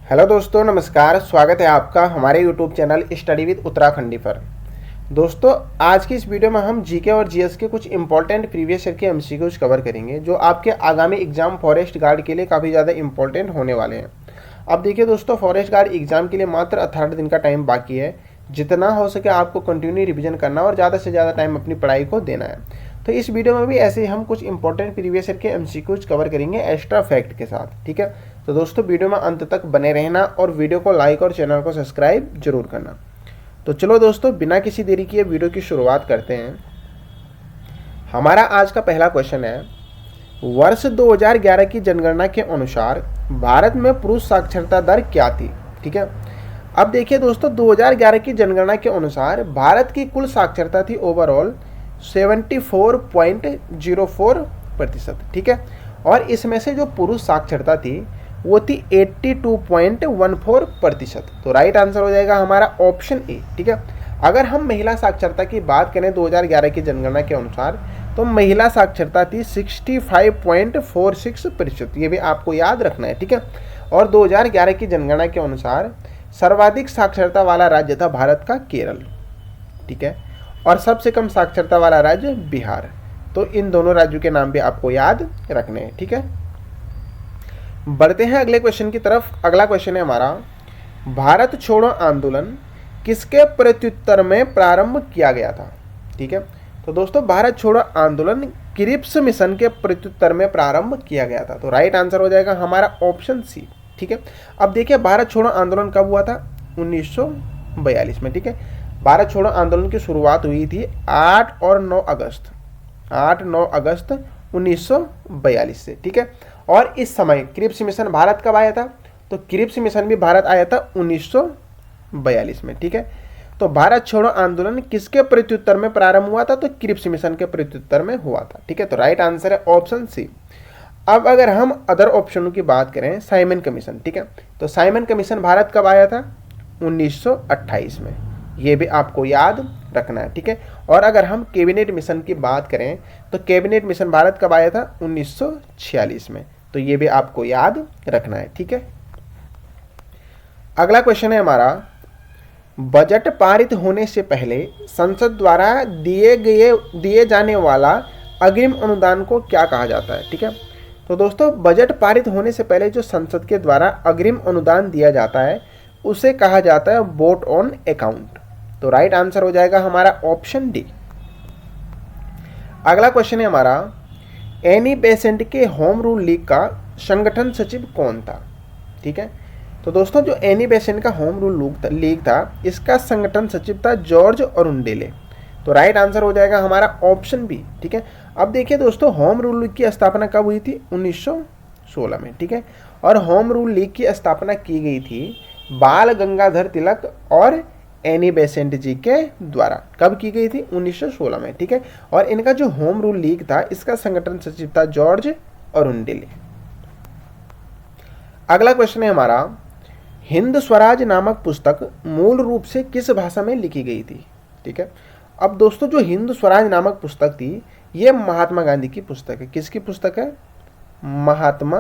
Hello दोस्तों, नमस्कार। स्वागत है आपका हमारे YouTube channel study with Uttarakhandi पर। दोस्तों, आज की इस वीडियो में हम जीके और जीएस के कुछ इंपॉर्टेंट प्रीवियस ईयर के एमसीक्यूज कवर करेंगे जो आपके आगामी एग्जाम फॉरेस्ट गार्ड के लिए काफ़ी ज़्यादा इंपॉर्टेंट होने वाले हैं। अब देखिए दोस्तों, फॉरेस्ट गार्ड एग्जाम के लिए मात्र 18 दिन का टाइम बाकी है। जितना हो सके आपको कंटिन्यू रिवीजन करना और ज़्यादा से ज़्यादा टाइम अपनी पढ़ाई को देना है। तो इस वीडियो में भी ऐसे ही हम कुछ इंपॉर्टेंट प्रीवियस ईयर के एमसीक्यूज कवर करेंगे एक्स्ट्रा फैक्ट के साथ, ठीक है। तो दोस्तों, वीडियो में अंत तक बने रहना और वीडियो को लाइक और चैनल को सब्सक्राइब जरूर करना। तो चलो दोस्तों, बिना किसी देरी किए वीडियो की शुरुआत करते हैं। हमारा आज का पहला क्वेश्चन है, वर्ष 2011 की जनगणना के अनुसार भारत में पुरुष साक्षरता दर क्या थी, ठीक है। अब देखिए दोस्तों, 2011 की जनगणना के अनुसार भारत की कुल साक्षरता थी ओवरऑल 74.04%, ठीक है। और इसमें से जो पुरुष साक्षरता थी वो थी 82.14%। तो राइट आंसर हो जाएगा हमारा ऑप्शन ए, ठीक है। अगर हम महिला साक्षरता की बात करें 2011 की जनगणना के अनुसार, तो महिला साक्षरता थी 65.46%। ये भी आपको याद रखना है, ठीक है। और 2011 की जनगणना के अनुसार सर्वाधिक साक्षरता वाला राज्य था भारत का केरल, ठीक है। और सबसे कम साक्षरता वाला राज्य बिहार। तो इन दोनों राज्यों के नाम भी आपको याद रखने हैं, ठीक है। बढ़ते हैं अगले क्वेश्चन की तरफ। अगला क्वेश्चन है हमारा, भारत छोड़ो आंदोलन किसके प्रत्युत्तर में प्रारंभ किया गया था, ठीक है। तो दोस्तों, भारत छोड़ो आंदोलन क्रिप्स मिशन के प्रत्युत्तर में प्रारंभ किया गया था। तो राइट आंसर हो जाएगा हमारा ऑप्शन सी, ठीक है। अब देखिए, भारत छोड़ो आंदोलन कब हुआ था? 1942 में, ठीक है। भारत छोड़ो आंदोलन की शुरुआत हुई थी 8 और 9 अगस्त 1942 से, ठीक है। और इस समय क्रिप्स मिशन भारत कब आया था? तो क्रिप्स मिशन भी भारत आया था 1942 में, ठीक है। तो भारत छोड़ो आंदोलन किसके प्रत्युत्तर में प्रारंभ हुआ था? तो क्रिप्स मिशन के प्रत्युत्तर में हुआ था, ठीक है। तो राइट आंसर है ऑप्शन सी। अब अगर हम अदर ऑप्शनों की बात करें, साइमन कमीशन, ठीक है। तो साइमन कमीशन भारत कब आया था? 1928 में। ये भी आपको याद रखना है, ठीक है। और अगर हम कैबिनेट मिशन की बात करें, तो कैबिनेट मिशन भारत कब आया था? 1946 में। तो ये भी आपको याद रखना है, ठीक है। अगला क्वेश्चन है हमारा, बजट पारित होने से पहले संसद द्वारा दिए जाने वाला अग्रिम अनुदान को क्या कहा जाता है, ठीक है। तो दोस्तों, बजट पारित होने से पहले जो संसद के द्वारा अग्रिम अनुदान दिया जाता है उसे कहा जाता है वोट ऑन अकाउंट। तो राइट आंसर हो जाएगा हमारा ऑप्शन डी। अगला क्वेश्चन है हमारा, एनी बेसेंट के होम रूल लीग का संगठन सचिव कौन था, ठीक है। तो दोस्तों, जो एनी बेसेंट का होम रूल लीग था, इसका संगठन सचिव था जॉर्ज अरुंडेले। तो राइट आंसर हो जाएगा हमारा ऑप्शन बी, ठीक है। अब देखिए दोस्तों, होम रूल लीग की स्थापना कब हुई थी? 1916 में, ठीक है। और होम रूल लीग की स्थापना की गई थी बाल गंगाधर तिलक और एनी बेसेंट जी के द्वारा। कब की गई थी? 1916 में, ठीक है। और इनका जो होम रूल लीग था, इसका संगठन सचिव था जॉर्ज अरुंडेले। अगला क्वेश्चन है हमारा, हिंद स्वराज नामक पुस्तक मूल रूप से किस भाषा में लिखी गई थी, ठीक है। अब दोस्तों, जो हिंद स्वराज नामक पुस्तक थी, ये महात्मा गांधी की पुस्तक है। किसकी पुस्तक है? महात्मा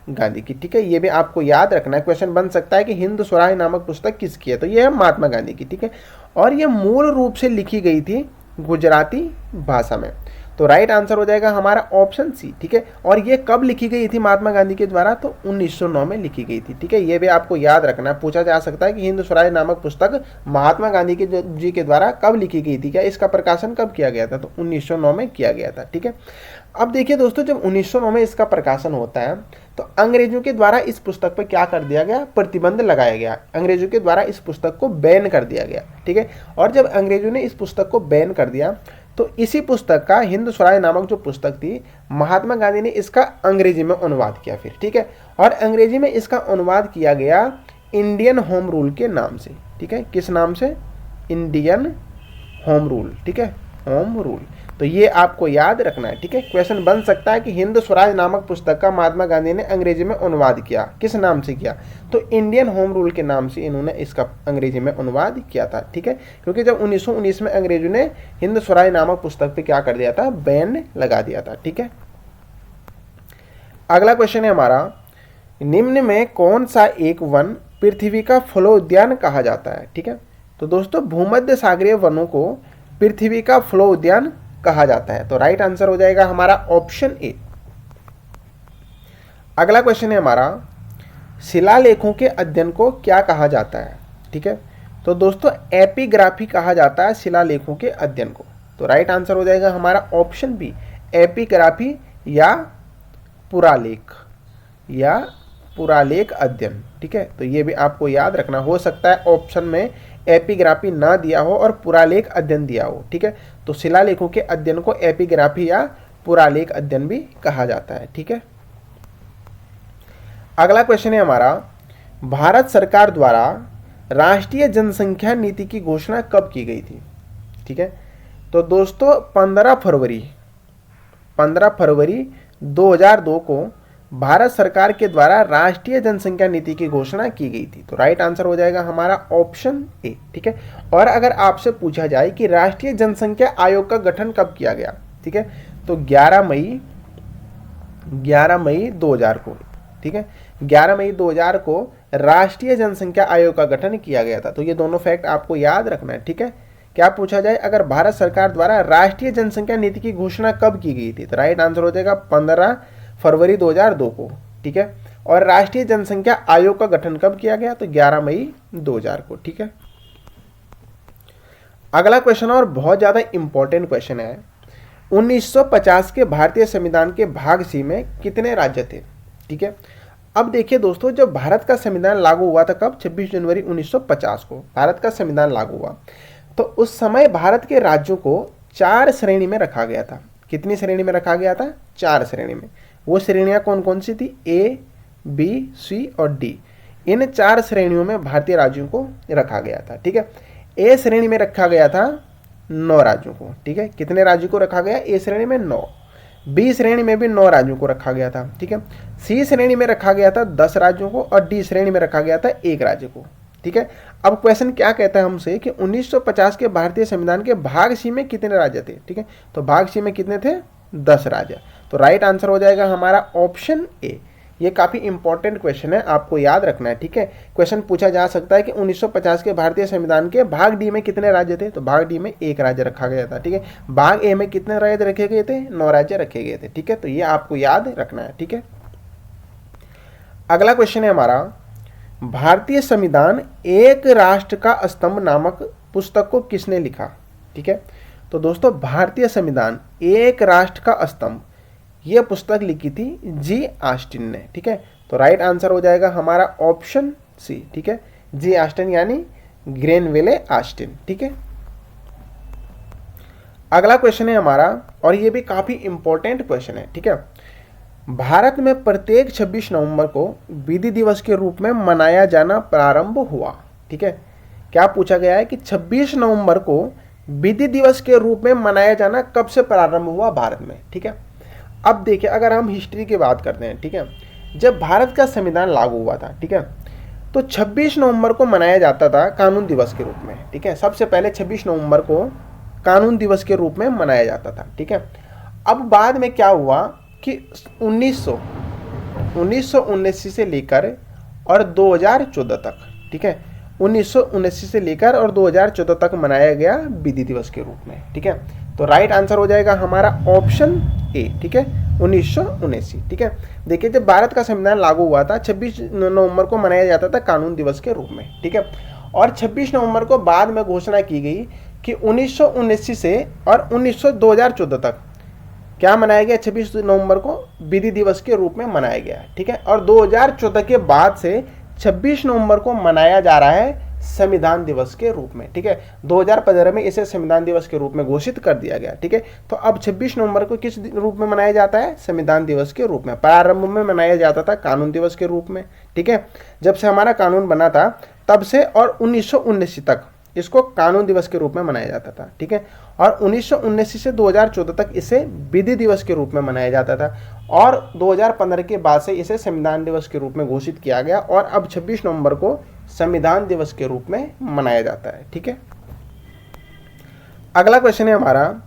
गांधी की, ठीक है। ये भी आपको याद रखना है। क्वेश्चन बन सकता है कि हिंद स्वराज नामक पुस्तक किसकी है? तो ये है महात्मा गांधी की, ठीक है। और ये मूल रूप से लिखी गई थी गुजराती भाषा में। तो राइट आंसर हो जाएगा हमारा ऑप्शन सी, ठीक है। और ये कब लिखी गई थी महात्मा गांधी के द्वारा? तो 1909 में लिखी गई थी, ठीक है। ये भी आपको याद रखना है। पूछा जा सकता है कि हिंद स्वराज नामक पुस्तक महात्मा गांधी जी के द्वारा कब लिखी गई थी, क्या इसका प्रकाशन कब किया गया था? तो 1909 में किया गया था, ठीक है। अब देखिए दोस्तों, जब 1909 में इसका प्रकाशन होता है तो अंग्रेजों के द्वारा इस पुस्तक पर क्या कर दिया गया? प्रतिबंध लगाया गया। अंग्रेजों के द्वारा इस पुस्तक को बैन कर दिया गया, ठीक है। और जब अंग्रेजों ने इस पुस्तक को बैन कर दिया, तो इसी पुस्तक का, हिंद स्वराज नामक जो पुस्तक थी, महात्मा गांधी ने इसका अंग्रेजी में अनुवाद किया फिर, ठीक है। और अंग्रेजी में इसका अनुवाद किया गया इंडियन होम रूल के नाम से, ठीक है। किस नाम से? इंडियन होम रूल, ठीक है, होम रूल। तो ये आपको याद रखना है, ठीक है। क्वेश्चन बन सकता है कि हिंद स्वराज नामक पुस्तक का महात्मा गांधी ने अंग्रेजी में अनुवाद किया, किस नाम से किया? तो इंडियन होम रूल के नाम से इन्होंने इसका अंग्रेजी में अनुवाद किया था, ठीक है। क्योंकि जब 1919 में अंग्रेजों ने हिंद स्वराज नामक पुस्तक पे क्या कर दिया था? बैन लगा दिया था, ठीक है। अगला क्वेश्चन है हमारा, निम्न में कौन सा एक वन पृथ्वी का फलोद्यान कहा जाता है? ठीक है, तो दोस्तों भूमध्य सागरीय वनों को पृथ्वी का फलोद्यान कहा जाता है। तो राइट आंसर हो जाएगा हमारा ऑप्शन ए। अगला क्वेश्चन है हमारा, शिलालेखों के अध्ययन को क्या कहा जाता है? ठीक है, तो दोस्तों एपिग्राफी कहा जाता है शिलालेखों के अध्ययन को। तो राइट आंसर हो जाएगा हमारा ऑप्शन बी, एपिग्राफी या पुरालेख अध्ययन। ठीक है, तो ये भी आपको याद रखना। हो सकता है ऑप्शन में एपिग्राफी ना दिया हो और पुरालेख अध्ययन दिया हो। ठीक है, तो शिलालेखों के अध्ययन को एपिग्राफी या पुरालेख अध्ययन भी कहा जाता है। ठीक है, अगला क्वेश्चन है हमारा, भारत सरकार द्वारा राष्ट्रीय जनसंख्या नीति की घोषणा कब की गई थी? ठीक है, तो दोस्तों 15 फरवरी 2002 को भारत सरकार के द्वारा राष्ट्रीय जनसंख्या नीति की घोषणा की गई थी। तो राइट आंसर हो जाएगा हमारा ऑप्शन ए। ठीक है, और अगर आपसे पूछा जाए कि राष्ट्रीय जनसंख्या आयोग का गठन कब किया गया? ठीक है, तो 11 मई 2000 को। ठीक है, 11 मई 2000 को राष्ट्रीय जनसंख्या आयोग का गठन किया गया था। तो ये दोनों फैक्ट आपको याद रखना है। ठीक है, क्या पूछा जाए, अगर भारत सरकार द्वारा राष्ट्रीय जनसंख्या नीति की घोषणा कब की गई थी? तो राइट आंसर हो जाएगा 15 फरवरी 2002 को। ठीक है, और राष्ट्रीय जनसंख्या आयोग का गठन कब किया गया? तो 11 मई 2000 को। ठीक है, अगला क्वेश्चन और बहुत ज्यादा इंपॉर्टेंट क्वेश्चन है, 1950 के भारतीय संविधान के भाग सी में कितने राज्य थे? ठीक है, अब देखिए दोस्तों, जब भारत का संविधान लागू हुआ था कब? 26 जनवरी 1950 को भारत का संविधान लागू हुआ। तो उस समय भारत के राज्यों को 4 श्रेणी में रखा गया था। कितनी श्रेणी में रखा गया था? 4 श्रेणी में। वो श्रेणियां कौन कौन सी थी? ए, बी, सी और डी। इन 4 श्रेणियों में भारतीय राज्यों को रखा गया था। ठीक है, ए श्रेणी में रखा गया था 9 राज्यों को। ठीक है, कितने राज्यों को रखा गया? ए श्रेणी में 9। बी श्रेणी में भी 9 राज्यों को रखा गया था। ठीक है, सी श्रेणी में रखा गया था 10 राज्यों को और डी श्रेणी में रखा गया था 1 राज्य को। ठीक है, अब क्वेश्चन क्या कहता है हमसे कि 1950 के भारतीय संविधान के भाग सी में कितने राज्य थे? ठीक है, तो भाग सी में कितने थे? 10 राज्य। तो राइट आंसर हो जाएगा हमारा ऑप्शन ए। ये काफी इंपॉर्टेंट क्वेश्चन है, आपको याद रखना है। ठीक है, क्वेश्चन पूछा जा सकता है कि 1950 के भारतीय संविधान के भाग डी में कितने राज्य थे? तो भाग डी में 1 राज्य रखा गया था। ठीक है, भाग ए में कितने राज्य रखे गए थे? 9 राज्य रखे गए थे। ठीक है, तो ये आपको याद रखना है। ठीक है, अगला क्वेश्चन है हमारा, भारतीय संविधान एक राष्ट्र का स्तंभ नामक पुस्तक को किसने लिखा? ठीक है, तो दोस्तों भारतीय संविधान एक राष्ट्र का स्तंभ, यह पुस्तक लिखी थी जी ऑस्टिन ने। ठीक है, तो राइट आंसर हो जाएगा हमारा ऑप्शन सी। ठीक है, जी ऑस्टिन यानी ग्रेनवेले ऑस्टिन। ठीक है, अगला क्वेश्चन है हमारा, और ये भी काफी इंपॉर्टेंट क्वेश्चन है। ठीक है, भारत में प्रत्येक 26 नवंबर को विधि दिवस के रूप में मनाया जाना प्रारंभ हुआ। ठीक है, क्या पूछा गया है कि 26 नवंबर को विधि दिवस के रूप में मनाया जाना कब से प्रारंभ हुआ भारत में? ठीक है, अब देखिए, अगर हम हिस्ट्री की बात करते हैं, ठीक है, जब भारत का संविधान लागू हुआ था, ठीक है, तो 26 नवंबर को मनाया जाता था कानून दिवस के रूप में। ठीक है, सबसे पहले 26 नवंबर को कानून दिवस के रूप में मनाया जाता था। ठीक है, अब बाद में क्या हुआ कि 1979 से लेकर और 2014 तक, ठीक है, 1979 से लेकर और 2014 तक मनाया गया विधि दिवस के रूप में। ठीक है, तो राइट आंसर हो जाएगा हमारा ऑप्शन ए। ठीक है, 1979। ठीक है, देखिए, जब भारत का संविधान लागू हुआ था 26 नवंबर को मनाया जाता था कानून दिवस के रूप में। ठीक है, और 26 नवंबर को बाद में घोषणा की गई कि 1979 से और 2014 तक क्या मनाया गया? 26 नवंबर को विधि दिवस के रूप में मनाया गया। ठीक है, और 2014 के बाद से 26 नवंबर को मनाया जा रहा है संविधान दिवस के रूप में। ठीक है, 2015 में इसे संविधान दिवस के रूप में घोषित कर दिया गया। ठीक है, तो अब 26 नवंबर को किस रूप में मनाया जाता है? संविधान दिवस के रूप में। प्रारंभ में मनाया जाता था कानून दिवस के रूप में। ठीक है, जब से हमारा कानून बना था तब से और 1979 तक इसको कानून दिवस के रूप में मनाया जाता था। ठीक है, और 1979 से 2014 तक इसे विधि दिवस के रूप में मनाया जाता था और 2015 के बाद से इसे संविधान दिवस के रूप में घोषित किया गया और अब 26 नवंबर को संविधान दिवस के रूप में मनाया जाता है। ठीक है, अगला क्वेश्चन है हमारा,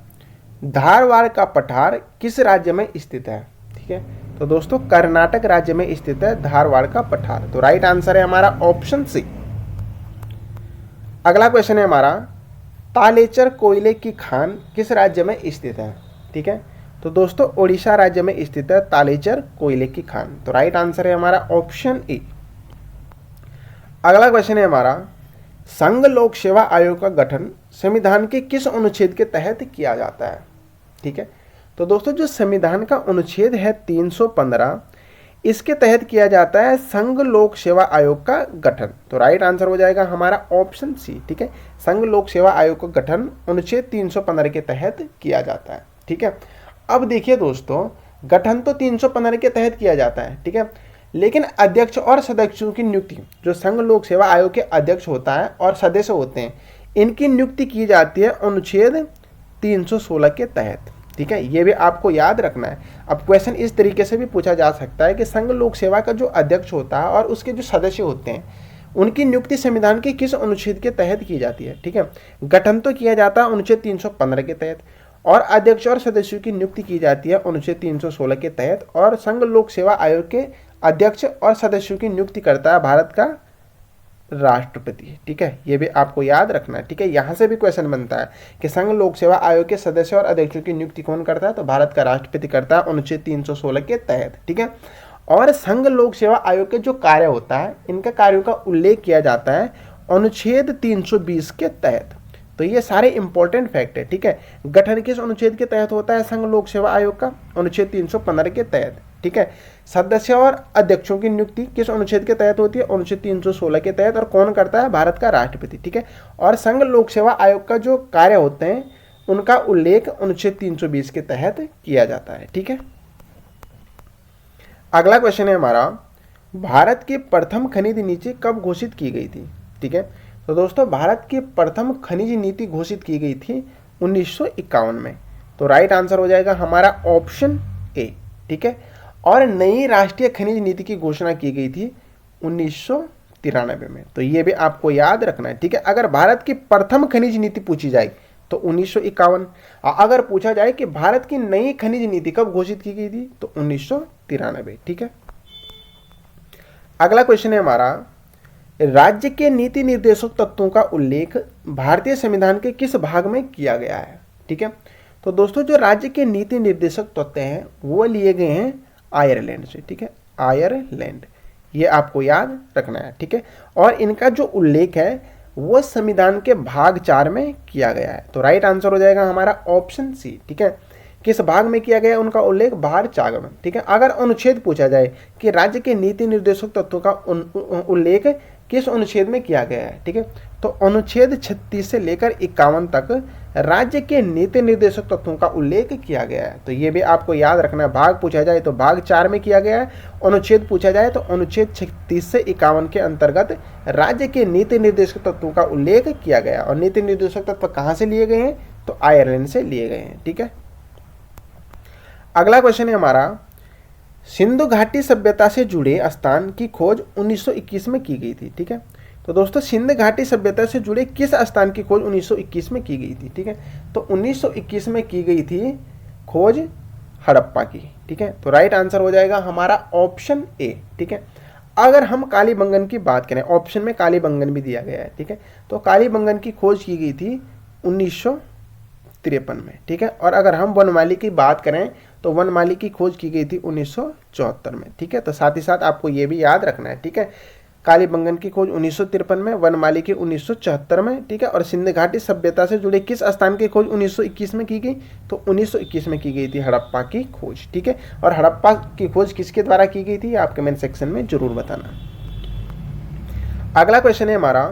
धारवाड़ का पठार किस राज्य में स्थित है? ठीक है, तो दोस्तों कर्नाटक राज्य में स्थित है धारवाड़ का पठार। तो राइट आंसर है हमारा ऑप्शन सी। अगला क्वेश्चन है हमारा, तालेचर कोयले की खान किस राज्य में स्थित है? ठीक है, तो दोस्तों ओडिशा राज्य में स्थित है तालेचर कोयले की खान। तो राइट आंसर है हमारा ऑप्शन ए। अगला क्वेश्चन है हमारा, संघ लोक सेवा आयोग का गठन संविधान के किस अनुच्छेद के तहत किया जाता है? ठीक है, तो दोस्तों जो संविधान का अनुच्छेद है 315, इसके तहत किया जाता है संघ लोक सेवा आयोग का गठन। तो राइट आंसर हो जाएगा हमारा ऑप्शन सी। ठीक है, संघ लोक सेवा आयोग का गठन अनुच्छेद 315 के तहत किया जाता है। ठीक है, अब देखिए दोस्तों, गठन तो 315 के तहत किया जाता है, ठीक है, लेकिन अध्यक्ष और सदस्यों की नियुक्ति, जो संघ लोक सेवा आयोग के अध्यक्ष होता है और सदस्य होते हैं, इनकी नियुक्ति की जाती है अनुच्छेद 316 के तहत। ठीक है, ये भी आपको याद रखना है। अब क्वेश्चन इस तरीके से भी पूछा जा सकता है कि संघ लोक सेवा का जो अध्यक्ष होता है और उसके जो सदस्य होते हैं, उनकी नियुक्ति संविधान के किस अनुच्छेद के तहत की जाती है? ठीक है, गठन तो किया जाता है अनुच्छेद 315 के तहत, और अध्यक्ष और सदस्यों की नियुक्ति की जाती है अनुच्छेद 316 के तहत, और संघ लोक सेवा आयोग के अध्यक्ष और सदस्यों की नियुक्ति करता है भारत का राष्ट्रपति। ठीक है, ये भी आपको याद रखना है। ठीक है, यहाँ से भी क्वेश्चन बनता है कि संघ लोक सेवा आयोग के सदस्य और अध्यक्षों की नियुक्ति कौन करता है? तो भारत का राष्ट्रपति करता है अनुच्छेद 316 के तहत। ठीक है, और संघ लोक सेवा आयोग के जो कार्य होता है, इनके कार्यों का उल्लेख किया जाता है अनुच्छेद 320 के तहत। तो ये सारे इंपॉर्टेंट फैक्ट है। ठीक है, गठन किस अनुच्छेद के तहत होता है संघ लोक सेवा आयोग का? अनुच्छेद 315 के तहत। ठीक है, सदस्य और अध्यक्षों की नियुक्ति किस अनुच्छेद के तहत होती है? अनुच्छेद 316 के तहत, और कौन करता है? भारत का राष्ट्रपति। ठीक है, और संघ लोक सेवा आयोग का जो कार्य होते हैं, उनका उल्लेख अनुच्छेद 320 के तहत किया जाता है। ठीक है, अगला क्वेश्चन है हमारा, भारत की प्रथम खनिज नीति कब घोषित की गई थी? ठीक है, तो दोस्तों भारत की प्रथम खनिज नीति घोषित की गई थी 1951 में। तो राइट आंसर हो जाएगा हमारा ऑप्शन ए। ठीक है, और नई राष्ट्रीय खनिज नीति की घोषणा की गई थी 1993 में। तो ये भी आपको याद रखना है। ठीक है, अगर भारत की प्रथम खनिज नीति पूछी जाए तो 1951, अगर पूछा जाए कि भारत की नई खनिज नीति कब घोषित की गई थी तो 1993। ठीक है, अगला क्वेश्चन है हमारा, राज्य के नीति निर्देशक तत्वों का उल्लेख भारतीय संविधान के किस भाग में किया गया है? ठीक है, तो दोस्तों जो राज्य के नीति निर्देशक तत्व हैं वो लिए गए हैं आयरलैंड से। ठीक है, आयरलैंड, ये आपको याद रखना है। ठीक है, और इनका जो उल्लेख है वो संविधान के भाग 4 में किया गया है। तो राइट आंसर हो जाएगा हमारा ऑप्शन सी। ठीक है, किस भाग में किया गया उनका उल्लेख? भाग 4 में। ठीक है, अगर अनुच्छेद पूछा जाए कि राज्य के नीति निर्देशक तत्वों का उल्लेख किस अनुच्छेद में किया गया है, ठीक है, तो अनुच्छेद 36 से लेकर 51 तक राज्य के नीति निर्देशक तत्वों का उल्लेख किया गया है। तो ये भी आपको याद रखना है। भाग पूछा जाए तो भाग 4 में किया गया है, अनुच्छेद पूछा जाए तो अनुच्छेद 36 से 51 के अंतर्गत राज्य के नीति निर्देशक तत्वों का उल्लेख किया गया। और नीति निर्देशक तत्व कहाँ से लिए गए हैं? तो आयरलैंड से लिए गए हैं। ठीक है, अगला क्वेश्चन है हमारा, सिंधु घाटी सभ्यता से जुड़े स्थान की खोज 1921 में की गई थी। ठीक है, तो दोस्तों सिंधु घाटी सभ्यता से जुड़े किस स्थान की खोज 1921 में की गई थी? ठीक है, तो 1921 में की गई थी खोज हड़प्पा की। ठीक है, तो राइट आंसर हो जाएगा हमारा ऑप्शन ए। ठीक है, अगर हम कालीबंगन की बात करें, ऑप्शन में कालीबंगन भी दिया गया है। ठीक है, तो कालीबंगन की खोज की गई थी 1953 में। ठीक है, और अगर हम वनमाली की बात करें तो वनमाली की खोज की गई थी 1974 में। ठीक है, तो साथ ही साथ आपको ये भी याद रखना है। ठीक है, कालीबंगन की खोज 1953 में, वनमाली की 1974 में। ठीक है, और सिंधु घाटी सभ्यता से जुड़े किस स्थान की खोज 1921 में की गई? तो 1921 में की गई थी हड़प्पा की खोज। ठीक है, और हड़प्पा की खोज किसके द्वारा की गई थी? आप कमेंट सेक्शन में जरूर बताना। अगला क्वेश्चन है हमारा,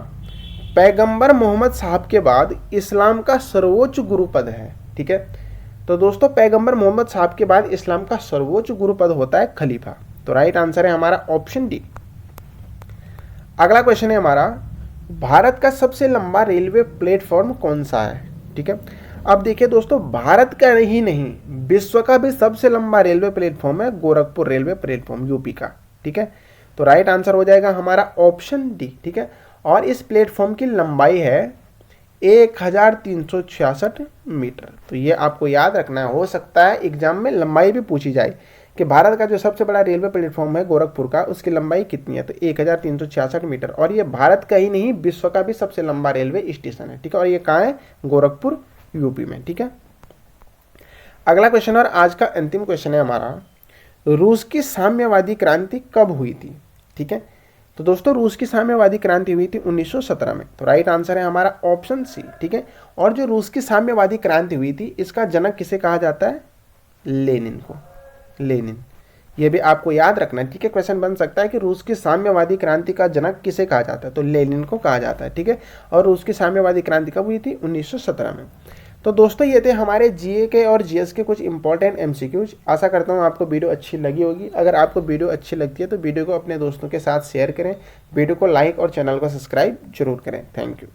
पैगंबर मोहम्मद साहब के बाद इस्लाम का सर्वोच्च गुरु पद है। ठीक है, तो दोस्तों पैगंबर मोहम्मद साहब के बाद इस्लाम का सर्वोच्च गुरु पद होता है खलीफा। तो राइट आंसर है हमारा ऑप्शन डी। अगला क्वेश्चन है हमारा, भारत का सबसे लंबा रेलवे प्लेटफॉर्म कौन सा है? ठीक है, अब देखिए दोस्तों, भारत का ही नहीं, विश्व का भी सबसे लंबा रेलवे प्लेटफॉर्म है गोरखपुर रेलवे प्लेटफॉर्म, यूपी का। ठीक है, तो राइट आंसर हो जाएगा हमारा ऑप्शन डी। ठीक है, और इस प्लेटफॉर्म की लंबाई है 1366 मीटर। तो ये आपको याद रखना है। हो सकता है एग्जाम में लंबाई भी पूछी जाए कि भारत का जो सबसे बड़ा रेलवे प्लेटफॉर्म है गोरखपुर का, उसकी लंबाई कितनी है, तो 1366 मीटर, और ये भारत का ही नहीं विश्व का भी सबसे लंबा रेलवे स्टेशन है, ठीक है। और ये कहाँ है, गोरखपुर यूपी में, ठीक है। अगला क्वेश्चन और आज का अंतिम क्वेश्चन है हमारा, रूस की साम्यवादी क्रांति कब हुई थी, ठीक है। तो दोस्तों रूस की साम्यवादी क्रांति हुई थी 1917 में, तो राइट आंसर है हमारा ऑप्शन सी, ठीक है। और जो रूस की साम्यवादी क्रांति हुई थी, इसका जनक किसे कहा जाता है, लेनिन को, लेनिन। ये भी आपको याद रखना है, ठीक है। क्वेश्चन बन सकता है कि रूस की साम्यवादी क्रांति का जनक किसे कहा जाता है, तो लेनिन को कहा जाता है, ठीक है। और रूस की साम्यवादी क्रांति कब हुई थी, 1917 में। तो दोस्तों ये थे हमारे जीए के और जीएस के कुछ इंपॉर्टेंट एमसीक्यूज। आशा करता हूँ आपको वीडियो अच्छी लगी होगी। अगर आपको वीडियो अच्छी लगती है तो वीडियो को अपने दोस्तों के साथ शेयर करें, वीडियो को लाइक और चैनल को सब्सक्राइब जरूर करें। Thank you.